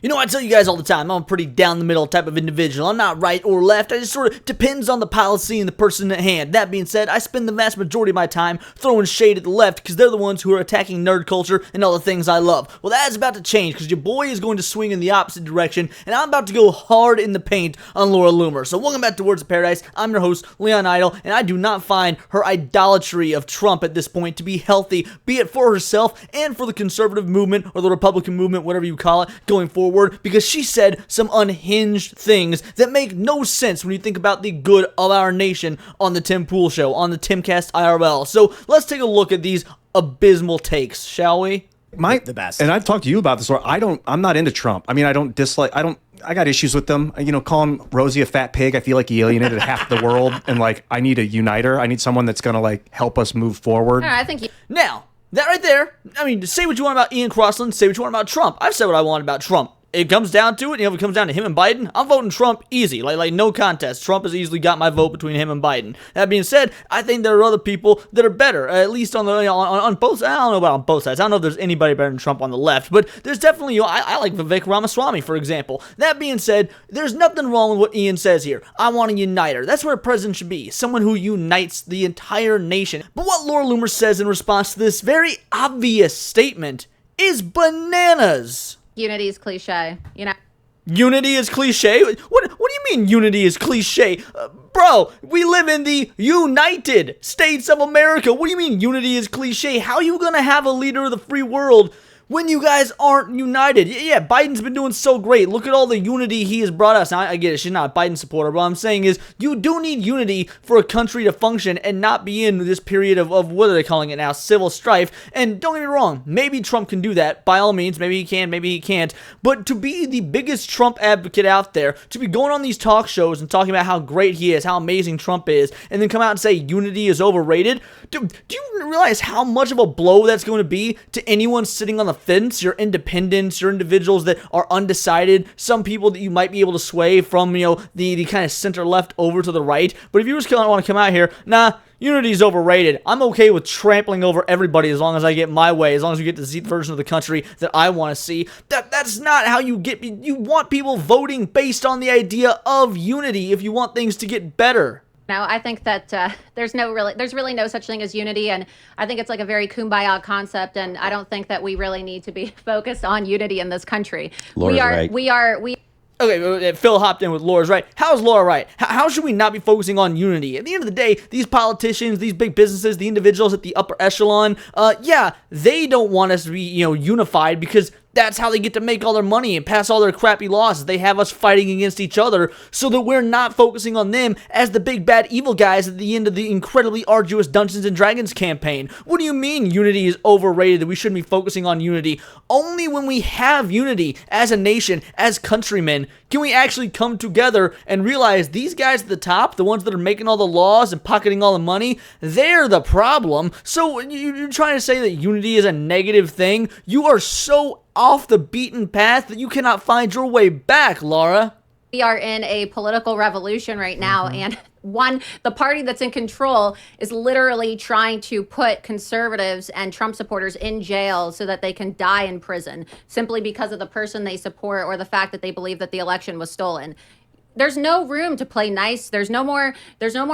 You know, I tell you guys all the time, I'm a pretty down-the-middle type of individual. I'm not right or left. I just sort of depends on the policy and the person at hand. That being said, I spend the vast majority of my time throwing shade at the left because they're the ones who are attacking nerd culture and all the things I love. Well, that is about to change because your boy is going to swing in the opposite direction, and I'm about to go hard in the paint on Laura Loomer. So welcome back to Words of Paradise. I'm your host, Leon Idol, and I do not find her idolatry of Trump at this point to be healthy, be it for herself and for the conservative movement or the Republican movement, whatever you call it, going forward, because she said some unhinged things that make no sense when you think about the good of our nation on the Tim Pool Show, on the Timcast IRL. So let's take a look at these abysmal takes, shall we? The best. And I've talked to you about this, where I'm not into Trump. I mean, I got issues with them. You know, calling Rosie a fat pig, I feel like he alienated half the world, and like, I need a uniter. I need someone that's gonna like help us move forward. I think Now, that right there, I mean, say what you want about Ian Crossland, say what you want about Trump. I've said what I want about Trump. It comes down to it, if it comes down to him and Biden, I'm voting Trump easy, like no contest. Trump has easily got my vote between him and Biden. That being said, I think there are other people that are better, at least on the on both. I don't know about on both sides. I don't know if there's anybody better than Trump on the left, but there's definitely, I like Vivek Ramaswamy, for example. That being said, there's nothing wrong with what Ian says here. I want a uniter. That's what a president should be, someone who unites the entire nation. But what Laura Loomer says in response to this very obvious statement is bananas. unity is cliche, you know. Unity is cliche? What do you mean unity is cliche? Bro, we live in the United States of America. What do you mean unity is cliche? How are you gonna have a leader of the free world when you guys aren't united? Yeah, Biden's been doing so great. Look at all the unity he has brought us. Now, I get it, she's not a Biden supporter, but what I'm saying is you do need unity for a country to function and not be in this period of what are they calling it now, civil strife. And don't get me wrong, maybe Trump can do that, by all means. Maybe he can, maybe he can't. But to be the biggest Trump advocate out there, to be going on these talk shows and talking about how great he is, how amazing Trump is, and then come out and say unity is overrated, do you realize how much of a blow that's going to be to anyone sitting on the fence, your independents, your individuals that are undecided, some people that you might be able to sway from, the kind of center left over to the right? But if you just want to come out here, nah, unity is overrated. I'm okay with trampling over everybody as long as I get my way, as long as we get to see the version of the country that I want to see. That's not how you want people voting based on the idea of unity if you want things to get better. No, I think that there's really no such thing as unity, and I think it's like a very kumbaya concept, and I don't think that we really need to be focused on unity in this country. Laura's right. Okay, Phil hopped in with Laura's right. How is Laura right? How should we not be focusing on unity? At the end of the day, these politicians, these big businesses, the individuals at the upper echelon, they don't want us to be, unified because that's how they get to make all their money and pass all their crappy laws. They have us fighting against each other so that we're not focusing on them as the big bad evil guys at the end of the incredibly arduous Dungeons and Dragons campaign. What do you mean unity is overrated, that we shouldn't be focusing on unity? Only when we have unity as a nation, as countrymen, can we actually come together and realize these guys at the top, the ones that are making all the laws and pocketing all the money, they're the problem. So you're trying to say that unity is a negative thing? You are so off the beaten path that you cannot find your way back, Laura. We are in a political revolution right now, and the party that's in control is literally trying to put conservatives and Trump supporters in jail so that they can die in prison simply because of the person they support or the fact that they believe that the election was stolen. There's no room to play nice. There's no more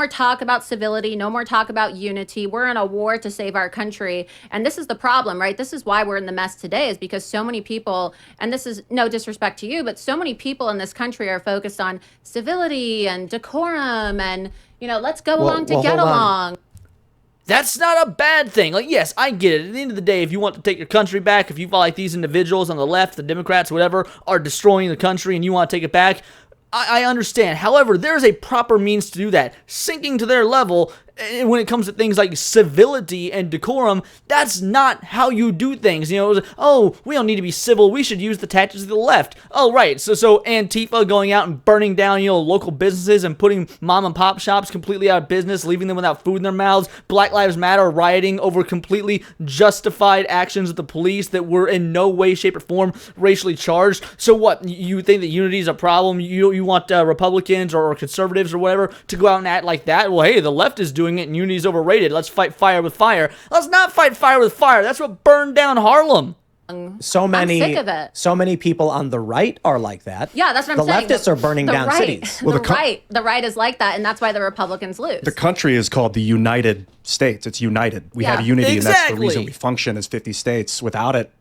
talk about civility, no more talk about unity. We're in a war to save our country. And this is the problem, right? This is why we're in the mess today, is because so many people, and this is no disrespect to you, but so many people in this country are focused on civility and decorum and, let's go along to get along. That's not a bad thing. Like, yes, I get it. At the end of the day, if you want to take your country back, if you feel like these individuals on the left, the Democrats, whatever, are destroying the country and you want to take it back, I understand. However, there is a proper means to do that. Sinking to their level, and when it comes to things like civility and decorum, that's not how you do things. We don't need to be civil. We should use the tactics of the left. Oh, right. So Antifa going out and burning down, local businesses and putting mom and pop shops completely out of business, leaving them without food in their mouths. Black Lives Matter rioting over completely justified actions of the police that were in no way, shape, or form racially charged. So what? You think that unity is a problem? You want Republicans or conservatives or whatever to go out and act like that? Well, hey, the left is doing it and unity's overrated. Let's fight fire with fire. Let's not fight fire with fire. That's what burned down Harlem. So many, sick of it. so many people on the right are like that. Yeah, that's what I'm saying. The leftists are burning down right, cities. The right is like that, and that's why the Republicans lose. The country is called the United States. It's united. We have unity, and that's the reason we function as 50 states. Without it,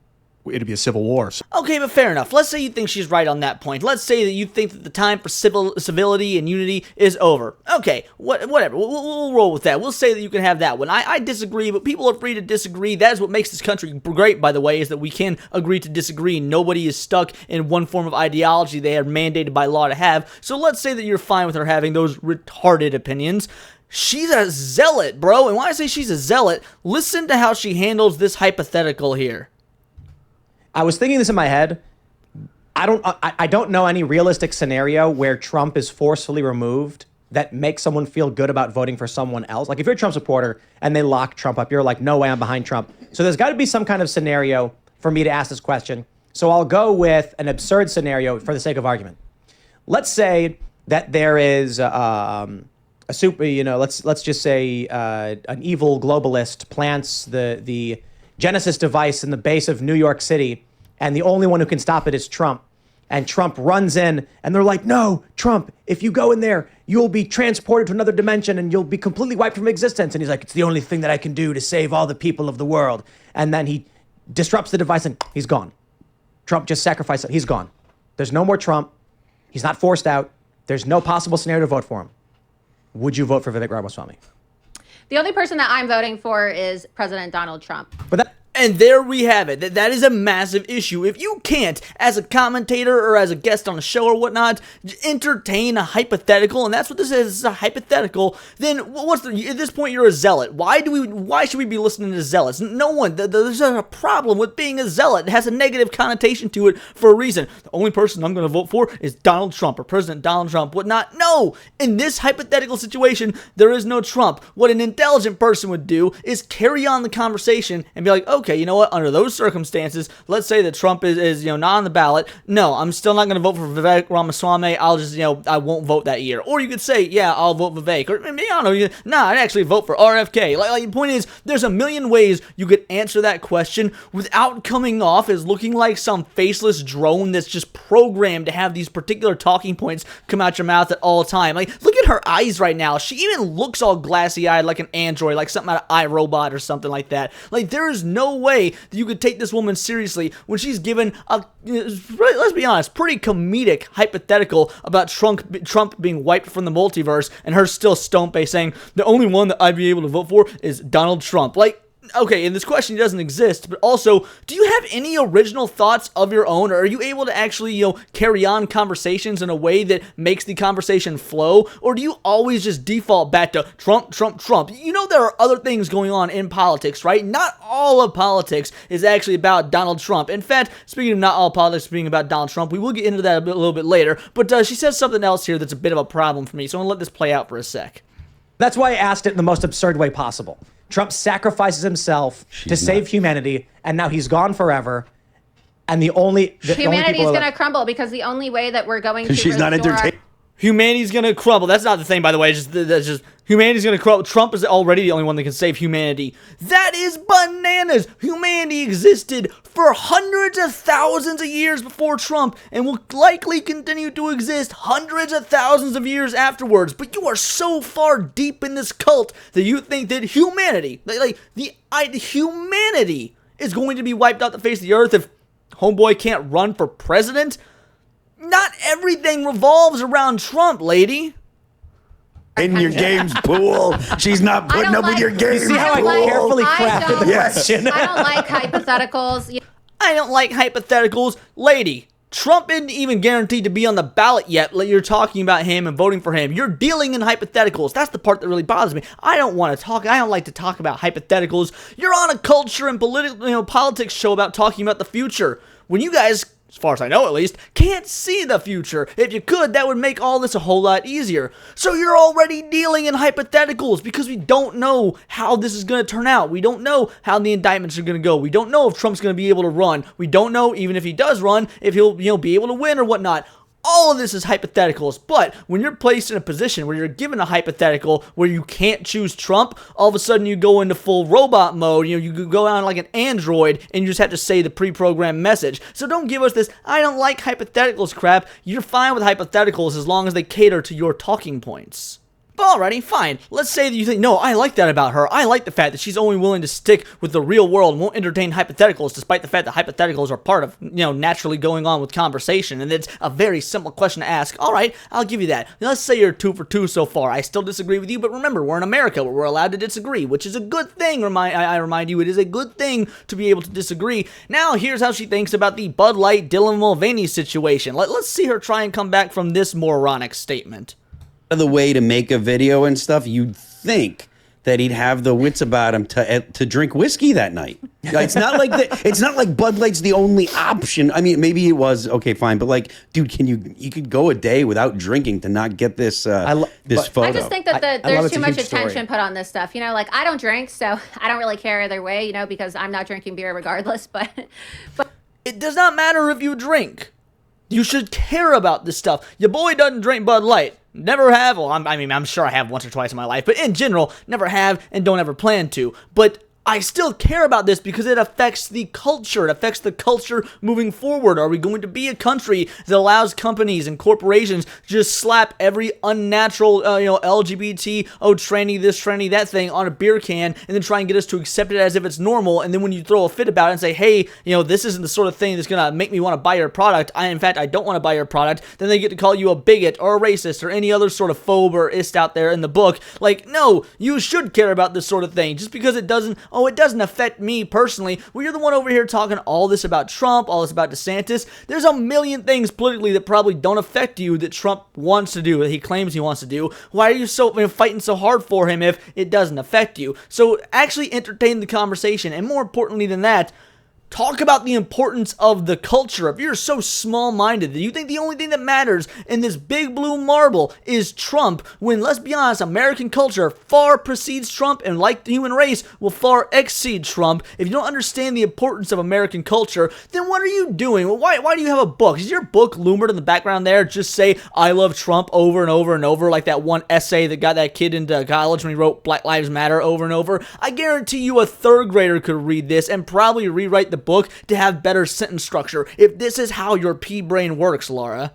it'd be a civil war. Okay, but fair enough. Let's say you think she's right on that point. Let's say that you think that the time for civility and unity is over. Okay, whatever. We'll roll with that. We'll say that you can have that one. I disagree, but people are free to disagree. That is what makes this country great, by the way, is that we can agree to disagree. Nobody is stuck in one form of ideology they are mandated by law to have. So let's say that you're fine with her having those retarded opinions. She's a zealot, bro. And when I say she's a zealot, listen to how she handles this hypothetical here. I was thinking this in my head. I don't know any realistic scenario where Trump is forcefully removed that makes someone feel good about voting for someone else. Like if you're a Trump supporter and they lock Trump up, you're like, no way, I'm behind Trump. So there's got to be some kind of scenario for me to ask this question. So I'll go with an absurd scenario for the sake of argument. Let's say that there is a super, let's just say an evil globalist plants the Genesis device in the base of New York City, and the only one who can stop it is Trump. And Trump runs in, and they're like, no, Trump, if you go in there, you'll be transported to another dimension, and you'll be completely wiped from existence. And he's like, it's the only thing that I can do to save all the people of the world. And then he disrupts the device, and he's gone. Trump just sacrificed it. He's gone. There's no more Trump. He's not forced out. There's no possible scenario to vote for him. Would you vote for Vivek Ramaswamy? The only person that I'm voting for is President Donald Trump. And there we have it. That is a massive issue. If you can't, as a commentator or as a guest on a show or whatnot, entertain a hypothetical, and that's what this is a hypothetical, then at this point you're a zealot. Why should we be listening to zealots? No one. There's a problem with being a zealot. It has a negative connotation to it for a reason. The only person I'm going to vote for is Donald Trump or President Donald Trump, whatnot. No! In this hypothetical situation, there is no Trump. What an intelligent person would do is carry on the conversation and be like, okay, you know what? Under those circumstances, let's say that Trump is not on the ballot. No, I'm still not going to vote for Vivek Ramaswamy. I'll just, I won't vote that year. Or you could say, yeah, I'll vote Vivek. Or maybe, I don't know, I'd actually vote for RFK. Like the point is, there's a million ways you could answer that question without coming off as looking like some faceless drone that's just programmed to have these particular talking points come out your mouth at all time. Like, look at her eyes right now. She even looks all glassy-eyed like an android, like something out of iRobot or something like that. Like, there is no way that you could take this woman seriously when she's given a, let's be honest, pretty comedic hypothetical about Trump being wiped from the multiverse, and her still stone-faced saying the only one that I'd be able to vote for is Donald Trump. Like, okay, and this question doesn't exist, but also, do you have any original thoughts of your own, or are you able to actually, carry on conversations in a way that makes the conversation flow, or do you always just default back to Trump, Trump, Trump? There are other things going on in politics, right? Not all of politics is actually about Donald Trump. In fact, speaking of not all politics being about Donald Trump, we will get into that a little bit later, but she says something else here that's a bit of a problem for me, so I'm going to let this play out for a sec. That's why I asked it in the most absurd way possible. Trump sacrifices himself to save humanity, and now he's gone forever. And humanity is going to crumble because the only way that we're going to she's not entertained. Humanity's going to crumble. That's not the thing, by the way. That's just humanity's going to crumble. Trump is already the only one that can save humanity. That is bananas. Humanity existed for hundreds of thousands of years before Trump and will likely continue to exist hundreds of thousands of years afterwards. But you are so far deep in this cult that you think that humanity, humanity is going to be wiped off the face of the earth if homeboy can't run for president. Not everything revolves around Trump, lady. In your games pool. She's not putting up with your games pool. See how I carefully crafted the question? I don't like hypotheticals. I don't like hypotheticals. Lady, Trump isn't even guaranteed to be on the ballot yet. You're talking about him and voting for him. You're dealing in hypotheticals. That's the part that really bothers me. I don't like to talk about hypotheticals. You're on a culture and politics show about talking about the future. When you guys, as far as I know at least, can't see the future. If you could, that would make all this a whole lot easier. So you're already dealing in hypotheticals because we don't know how this is going to turn out. We don't know how the indictments are going to go. We don't know if Trump's going to be able to run. We don't know, even if he does run, if he'll be able to win or whatnot. all of this is hypotheticals, but when you're placed in a position where you're given a hypothetical where you can't choose Trump, all of a sudden you go into full robot mode. You go on like an android and you just have to say the pre-programmed message. So don't give us this I don't like hypotheticals crap. You're fine with hypotheticals as long as they cater to your talking points. But alrighty, fine. Let's say that you think, no, I like that about her. I like the fact that she's only willing to stick with the real world and won't entertain hypotheticals, despite the fact that hypotheticals are part of, naturally going on with conversation. And it's a very simple question to ask. Alright, I'll give you that. Let's say you're 2 for 2 so far. I still disagree with you, but remember, we're in America where we're allowed to disagree, which is a good thing. I remind you, it is a good thing to be able to disagree. Now, here's how she thinks about the Bud Light Dylan Mulvaney situation. Let's see her try and come back from this moronic statement. The way to make a video and stuff, you'd think that he'd have the wits about him to drink whiskey that night. It's not like it's not like Bud Light's the only option. I mean, maybe it was okay, fine, but like, dude, you could go a day without drinking to not get this this photo. I just think that I love there's it's too a much huge story. attention put on this stuff. Like I don't drink, so I don't really care either way. Because I'm not drinking beer regardless. But It does not matter if you drink. You should care about this stuff. Your boy doesn't drink Bud Light. Never have. Well, I'm sure I have once or twice in my life, but in general, never have and don't ever plan to. But I still care about this because it affects the culture. It affects the culture moving forward. Are we going to be a country that allows companies and corporations to just slap every unnatural, LGBT, tranny this, tranny that thing on a beer can and then try and get us to accept it as if it's normal? And then when you throw a fit about it and say, hey, this isn't the sort of thing that's going to make me want to buy your product. In fact, I don't want to buy your product. Then they get to call you a bigot or a racist or any other sort of phobe or ist out there in the book. Like, no, you should care about this sort of thing. Just because it doesn't affect me personally. Well, you're the one over here talking all this about Trump, all this about DeSantis. There's a million things politically that probably don't affect you that Trump wants to do, that he claims he wants to do. Why are you fighting so hard for him if it doesn't affect you? So actually entertain the conversation, and more importantly than that, talk about the importance of the culture. If you're so small-minded that you think the only thing that matters in this big blue marble is Trump, when, let's be honest, American culture far precedes Trump and, like the human race, will far exceed Trump. If you don't understand the importance of American culture, then what are you doing? Why do you have a book? Does your book, Loomer, in the background there, just say, I love Trump over and over and over, like that one essay that got that kid into college when he wrote Black Lives Matter over and over? I guarantee you a third grader could read this and probably rewrite the book to have better sentence structure, if this is how your pea brain works, Laura.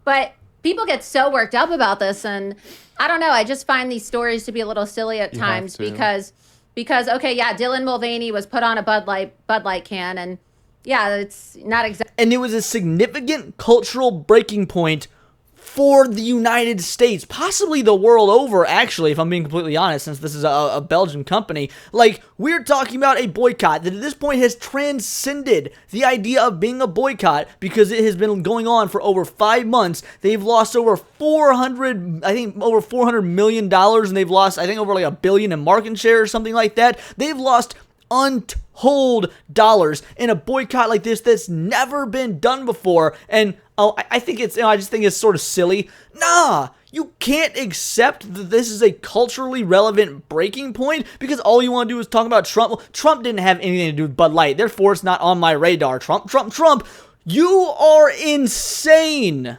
But people get so worked up about this, and I don't know. I just find these stories to be a little silly at times because okay, yeah, Dylan Mulvaney was put on a Bud Light can, and yeah, it's not exactly. And it was a significant cultural breaking point for the United States, possibly the world over, actually, if I'm being completely honest, since this is a Belgian company. Like, we're talking about a boycott that at this point has transcended the idea of being a boycott because it has been going on for over 5 months. They've lost over $400 million, and they've lost, I think, over like $1 billion in market share or something like that. They've lost untold dollars in a boycott like this that's never been done before. And I think it's, I just think it's sort of silly. Nah, you can't accept that this is a culturally relevant breaking point because all you want to do is talk about Trump. Well, Trump didn't have anything to do with Bud Light, therefore it's not on my radar. Trump. You are insane.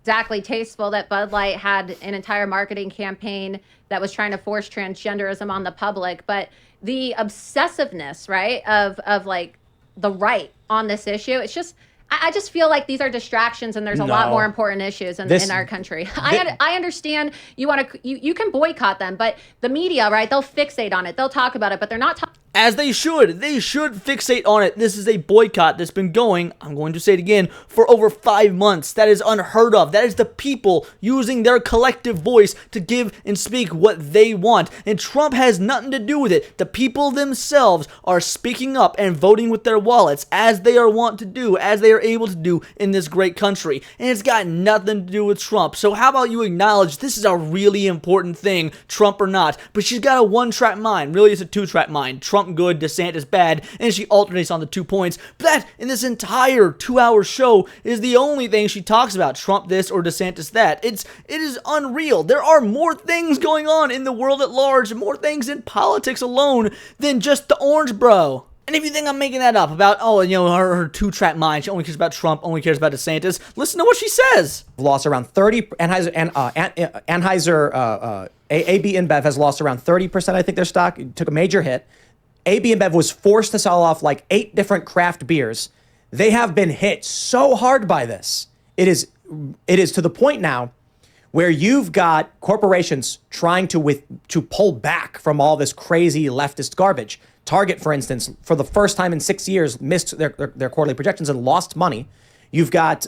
Exactly tasteful that Bud Light had an entire marketing campaign that was trying to force transgenderism on the public, but the obsessiveness, right, of like the right on this issue, it's just, I just feel like these are distractions, and there's a lot more important issues in our country. I understand you can boycott them, but the media, right, they'll fixate on it, they'll talk about it, but they're not talking. As they should fixate on it. This is a boycott that's been going, I'm going to say it again, for over 5 months. That is unheard of. That is the people using their collective voice to give and speak what they want. And Trump has nothing to do with it. The people themselves are speaking up and voting with their wallets, as they are wont to do, as they are able to do in this great country. And it's got nothing to do with Trump. So how about you acknowledge this is a really important thing, Trump or not. But she's got a one-track mind. Really, it's a two-track mind. Trump good, DeSantis bad, and she alternates on the 2 points. But that, in this entire 2-hour show, is the only thing she talks about. Trump this or DeSantis that. It is unreal. There are more things going on in the world at large, more things in politics alone than just the orange bro. And if you think I'm making that up about, her two-track mind, she only cares about Trump, only cares about DeSantis, listen to what she says. Lost around 30. Anheuser, AB InBev has lost around 30%. I think their stock took a major hit. AB InBev was forced to sell off like 8 different craft beers. They have been hit so hard by this. It is to the point now where you've got corporations trying to pull back from all this crazy leftist garbage. Target, for instance, for the first time in 6 years, missed their quarterly projections and lost money. You've got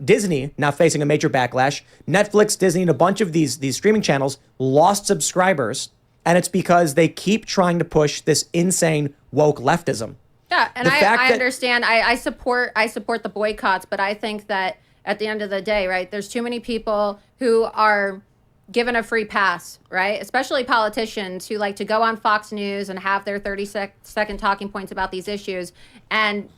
Disney now facing a major backlash. Netflix, Disney, and a bunch of these streaming channels lost subscribers, and it's because they keep trying to push this insane woke leftism. Yeah, and I understand. I support the boycotts, but I think that at the end of the day, right, there's too many people who are given a free pass, right? Especially politicians who like to go on Fox News and have their 30-second talking points about these issues, and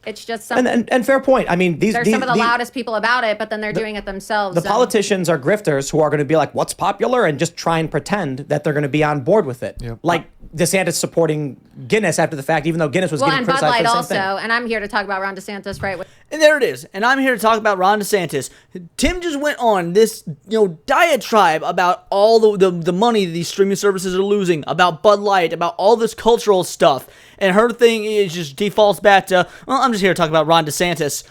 it's just something. And fair point. I mean, they're some of the loudest people about it, but then they're doing it themselves. The politicians are grifters who are going to be like, "What's popular?" and just try and pretend that they're going to be on board with it. Yep. Like DeSantis supporting Guinness after the fact, even though Guinness was getting criticized and Bud Light for the same also. thing. And I'm here to talk about Ron DeSantis, right? And there it is. And I'm here to talk about Ron DeSantis. Tim just went on this, diatribe about all the money these streaming services are losing, about Bud Light, about all this cultural stuff. And her thing is just defaults back to, well, I'm just here to talk about Ron DeSantis.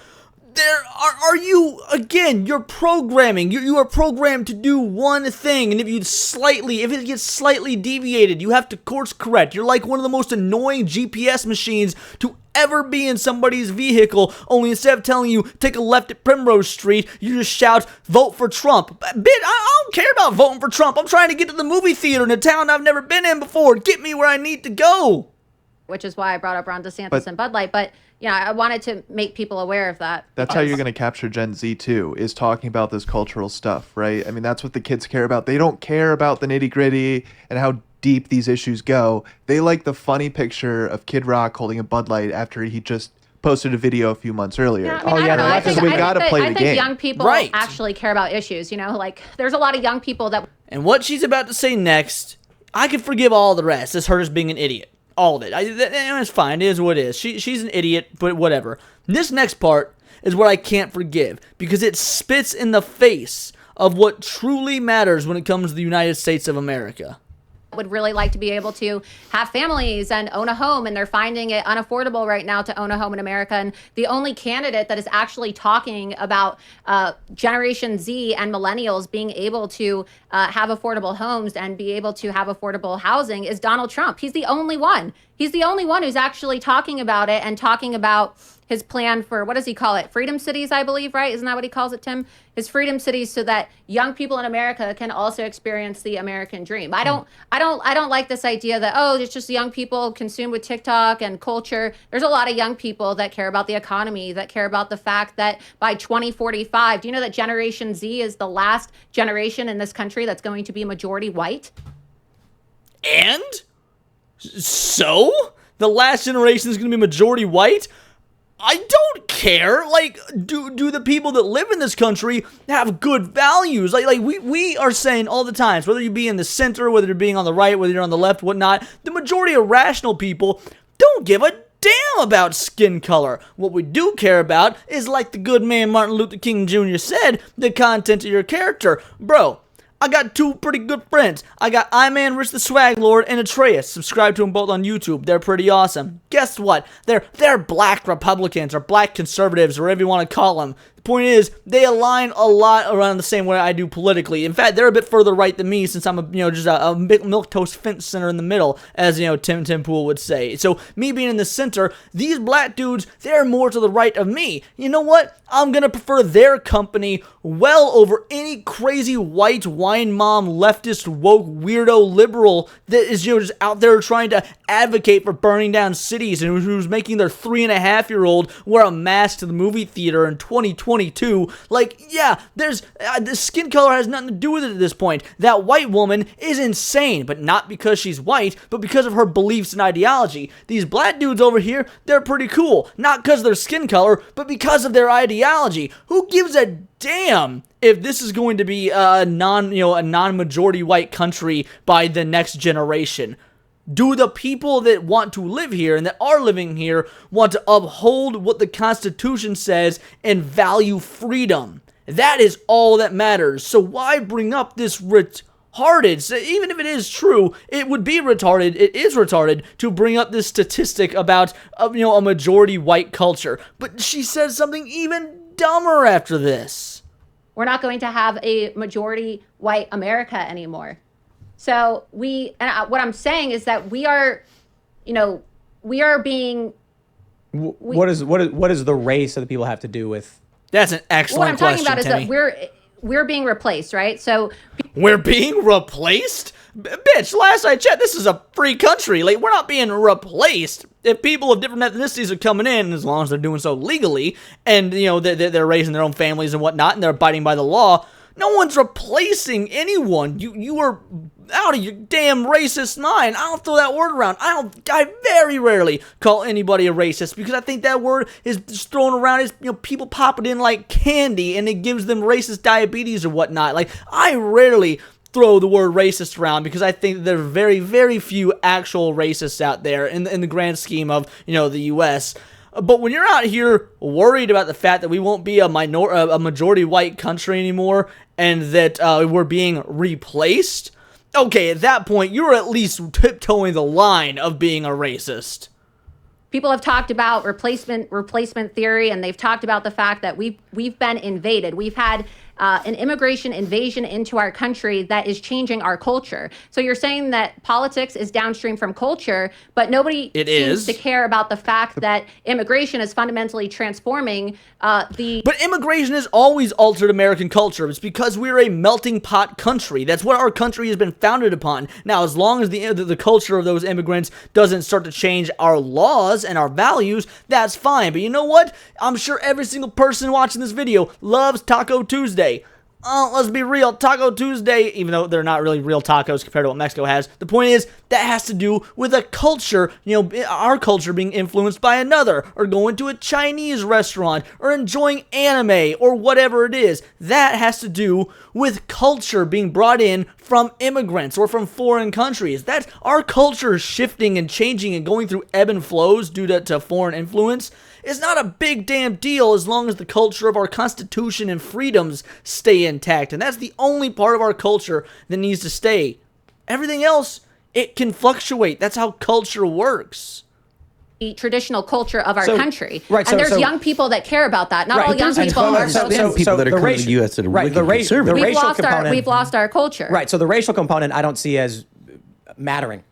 Are you, again, you're programming. You are programmed to do one thing, and if it gets slightly deviated, you have to course correct. You're like one of the most annoying GPS machines to ever be in somebody's vehicle, only instead of telling you, take a left at Primrose Street, you just shout, vote for Trump. I don't care about voting for Trump. I'm trying to get to the movie theater in a town I've never been in before. Get me where I need to go. Which is why I brought up Ron DeSantis and Bud Light, but I wanted to make people aware of that. That's how you're going to capture Gen Z too, is talking about this cultural stuff, right? I mean, that's what the kids care about. They don't care about the nitty gritty and how deep these issues go. They like the funny picture of Kid Rock holding a Bud Light after he just posted a video a few months earlier. Yeah, I don't know. I think we got to play the game. I think young people actually care about issues, like there's a lot of young people that... And what she's about to say next, I can forgive all the rest as her just being an idiot. All of it. It's fine. It is what it is. She's an idiot, but whatever. This next part is what I can't forgive because it spits in the face of what truly matters when it comes to the United States of America. Would really like to be able to have families and own a home, and they're finding it unaffordable right now to own a home in America. And the only candidate that is actually talking about Generation Z and millennials being able to have affordable homes and be able to have affordable housing is Donald Trump. He's the only one. He's the only one who's actually talking about it and talking about his plan for, what does he call it? Freedom cities, I believe, right? Isn't that what he calls it, Tim? His freedom cities, so that young people in America can also experience the American dream. I don't like this idea that, it's just young people consumed with TikTok and culture. There's a lot of young people that care about the economy, that care about the fact that by 2045, do you know that Generation Z is the last generation in this country that's going to be majority white? And? So? The last generation is going to be majority white? I don't care. Like, do the people that live in this country have good values? Like we are saying all the time, whether you be in the center, whether you're being on the right, whether you're on the left, whatnot, the majority of rational people don't give a damn about skin color. What we do care about is, like the good man Martin Luther King Jr. said, the content of your character. Bro, I got two pretty good friends. I got I-Man Rich the Swag Lord and Atreus. Subscribe to them both on YouTube. They're pretty awesome. Guess what? They're black Republicans or black conservatives or whatever you want to call them. The point is, they align a lot around the same way I do politically. In fact, they're a bit further right than me since I'm just a milquetoast fence center in the middle, as Tim Pool would say. So me being in the center, these black dudes, they're more to the right of me. You know what? I'm gonna prefer their company well over any crazy white wine mom leftist woke weirdo liberal that is just out there trying to advocate for burning down cities and who's making their 3.5-year-old wear a mask to the movie theater in 2022. Like, yeah, the skin color has nothing to do with it at this point. That white woman is insane, but not because she's white, but because of her beliefs and ideology. These black dudes over here, they're pretty cool, not because of their skin color, but because of their ideology. Who gives a damn if this is going to be a non-majority white country by the next generation? Do the people that want to live here and that are living here want to uphold what the Constitution says and value freedom? That is all that matters. So why bring up this retarded, so even if it is true, it would be retarded, it is retarded to bring up this statistic about, a majority white culture. But she says something even dumber after this. We're not going to have a majority white America anymore. So what I'm saying is that we are being. What is the race that the people have to do with? That's an excellent question, What I'm talking about Timmy. is that we're being replaced, right? So We're being replaced? Bitch, last I checked, this is a free country. Like, we're not being replaced. If people of different ethnicities are coming in, as long as they're doing so legally, and, they're raising their own families and whatnot, and they're abiding by the law, no one's replacing anyone. You are out of your damn racist mind. I don't throw that word around. I very rarely call anybody a racist, because I think that word is just thrown around as, people pop it in like candy, and it gives them racist diabetes or whatnot. Like, I rarely throw the word racist around, because I think there are very, very few actual racists out there in the grand scheme of, the U.S. But when you're out here worried about the fact that we won't be a majority white country anymore, and that we're being replaced, okay, at that point, you're at least tiptoeing the line of being a racist. people have talked about replacement theory, and they've talked about the fact that we've been invaded. We've had an immigration invasion into our country that is changing our culture. So you're saying that politics is downstream from culture, but nobody seems to care about the fact that immigration is fundamentally transforming But immigration has always altered American culture. It's because we're a melting pot country. That's what our country has been founded upon. Now, as long as the culture of those immigrants doesn't start to change our laws and our values, that's fine. But you know what? I'm sure every single person watching this video loves Taco Tuesday. Let's be real, Taco Tuesday, even though they're not really real tacos compared to what Mexico has, the point is, that has to do with a culture, our culture being influenced by another, or going to a Chinese restaurant, or enjoying anime, or whatever it is. That has to do with culture being brought in from immigrants, or from foreign countries. That's our culture shifting and changing and going through ebb and flows due to foreign influence. It's not a big damn deal as long as the culture of our Constitution and freedoms stay intact. And that's the only part of our culture that needs to stay. Everything else, it can fluctuate. That's how culture works. the traditional culture of our country. Right, and there's young people that care about that. Not all young people are. People that are coming to the U.S. that are wicked conservative. We've lost our culture. Right, so the racial component I don't see as mattering.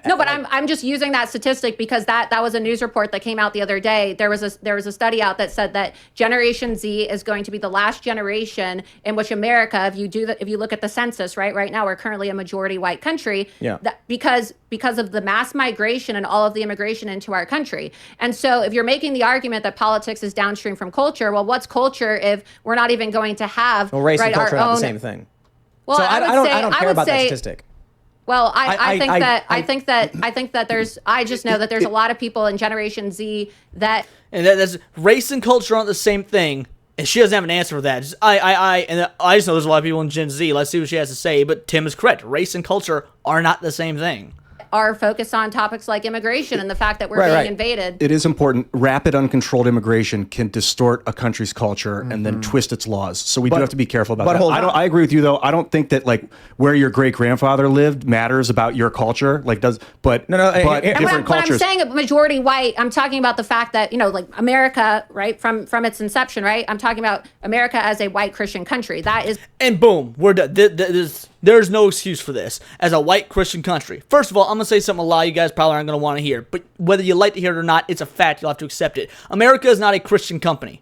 No, but I'm just using that statistic because that was a news report that came out the other day. There was a study out that said that Generation Z is going to be the last generation in which America, if you look at the census, right now we're currently a majority white country. Yeah. Because of the mass migration and all of the immigration into our country. And so if you're making the argument that politics is downstream from culture, well, what's culture if we're not even going to have race and culture are not the same thing. Well, so I don't care about that statistic. Well, I think that I just know that there's a lot of people in Generation Z that that's race and culture aren't the same thing. And she doesn't have an answer for that. I just know there's a lot of people in Gen Z. Let's see what she has to say. But Tim is correct. Race and culture are not the same thing. are focused on topics like immigration and the fact that we're being invaded. It is important. Rapid, uncontrolled immigration can distort a country's culture and then twist its laws. So we do have to be careful about that. I agree with you, though. I don't think that like where your great-grandfather lived matters about your culture. Like different cultures. When I'm saying a majority white, I'm talking about the fact that, like America, right, from its inception, right? I'm talking about America as a white Christian country. That is... And boom, we're done. There's no excuse for this. As a white Christian country. First of all, I'm going to say something a lot of you guys probably aren't going to want to hear. But whether you like to hear it or not, it's a fact. You'll have to accept it. America is not a Christian country.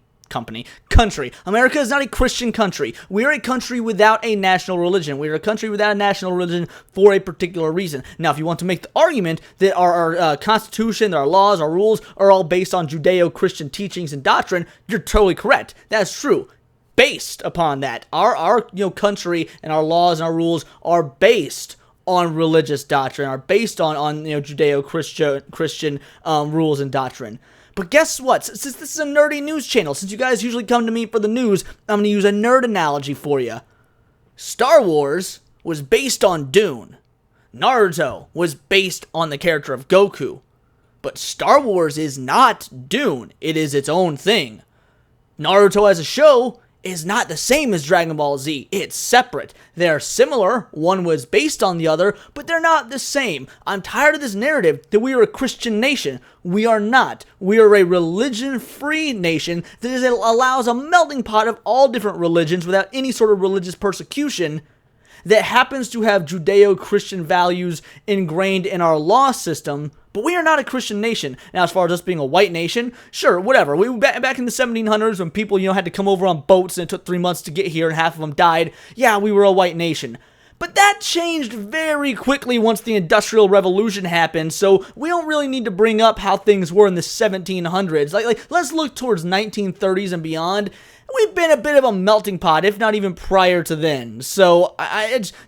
America is not a Christian country. We are a country without a national religion. We are a country without a national religion for a particular reason. Now, if you want to make the argument that our Constitution, our laws, our rules are all based on Judeo-Christian teachings and doctrine, you're totally correct. That's true. Based upon that, our country and our laws and our rules are based on religious doctrine, are based on Judeo-Christian rules and doctrine. But guess what? Since this is a nerdy news channel, since you guys usually come to me for the news, I'm going to use a nerd analogy for you. Star Wars was based on Dune. Naruto was based on the character of Goku. But Star Wars is not Dune. It is its own thing. Naruto as a show is not the same as Dragon Ball Z. It's separate. They're similar. One was based on the other, but they're not the same. I'm tired of this narrative that we are a Christian nation. We are not. We are a religion-free nation that allows a melting pot of all different religions without any sort of religious persecution that happens to have Judeo-Christian values ingrained in our law system. But we are not a Christian nation. Now, as far as us being a white nation, sure, whatever. We back in the 1700s when people, had to come over on boats and it took 3 months to get here and half of them died. Yeah, we were a white nation. But that changed very quickly once the Industrial Revolution happened, so we don't really need to bring up how things were in the 1700s. Like let's look towards 1930s and beyond. We've been a bit of a melting pot, if not even prior to then. So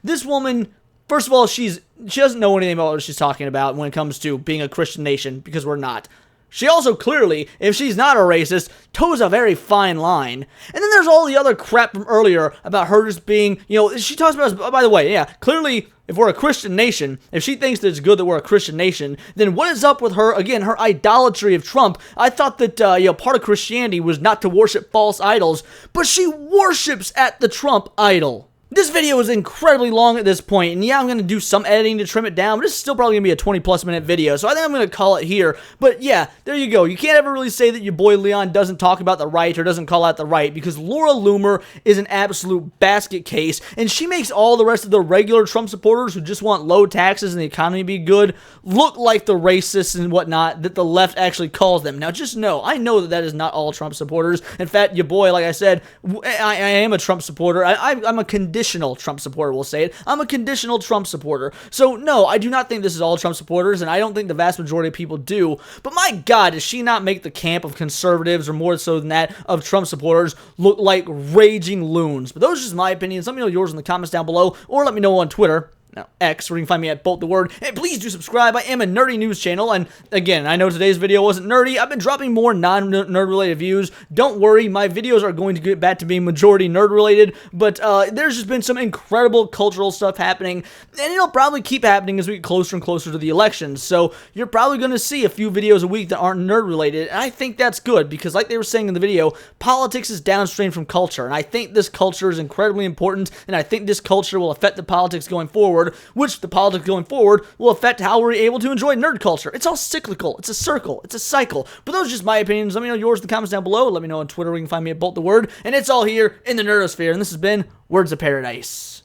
this woman, first of all, she doesn't know anything about what she's talking about when it comes to being a Christian nation, because we're not. She also clearly, if she's not a racist, toes a very fine line. And then there's all the other crap from earlier about her just being, she talks about us, by the way, yeah, clearly, if we're a Christian nation, if she thinks that it's good that we're a Christian nation, then what is up with her, again, her idolatry of Trump? I thought that, part of Christianity was not to worship false idols, but she worships at the Trump idol. This video is incredibly long at this point, and yeah, I'm going to do some editing to trim it down, but this is still probably going to be a 20-plus minute video, so I think I'm going to call it here. But yeah, there you go. You can't ever really say that your boy Leon doesn't talk about the right or doesn't call out the right, because Laura Loomer is an absolute basket case, and she makes all the rest of the regular Trump supporters who just want low taxes and the economy to be good look like the racists and whatnot that the left actually calls them. Now, just know, I know that is not all Trump supporters. In fact, your boy, like I said, I am a Trump supporter. I'm a conditional Trump supporter, we'll say it. I'm a conditional Trump supporter. So, no, I do not think this is all Trump supporters, and I don't think the vast majority of people do. But my God, does she not make the camp of conservatives, or more so than that, of Trump supporters, look like raging loons? But those are just my opinions. Let me know yours in the comments down below, or let me know on Twitter. Now, X, where you can find me at Bolt the Word. And please do subscribe. I am a nerdy news channel. And again, I know today's video wasn't nerdy. I've been dropping more non-nerd related views. Don't worry, my videos are going to get back to being majority nerd related. But there's just been some incredible cultural stuff happening. And it'll probably keep happening as we get closer and closer to the elections. So you're probably going to see a few videos a week that aren't nerd related. And I think that's good because, like they were saying in the video, politics is downstream from culture. And I think this culture is incredibly important. And I think this culture will affect the politics going forward, which the politics going forward will affect how we're able to enjoy nerd culture. It's all cyclical. It's a circle. It's a cycle. But those are just my opinions. Let me know yours in the comments down below. Let me know on Twitter where you can find me at Bolt the Word. And it's all here in the nerdosphere. And this has been Words of Paradise.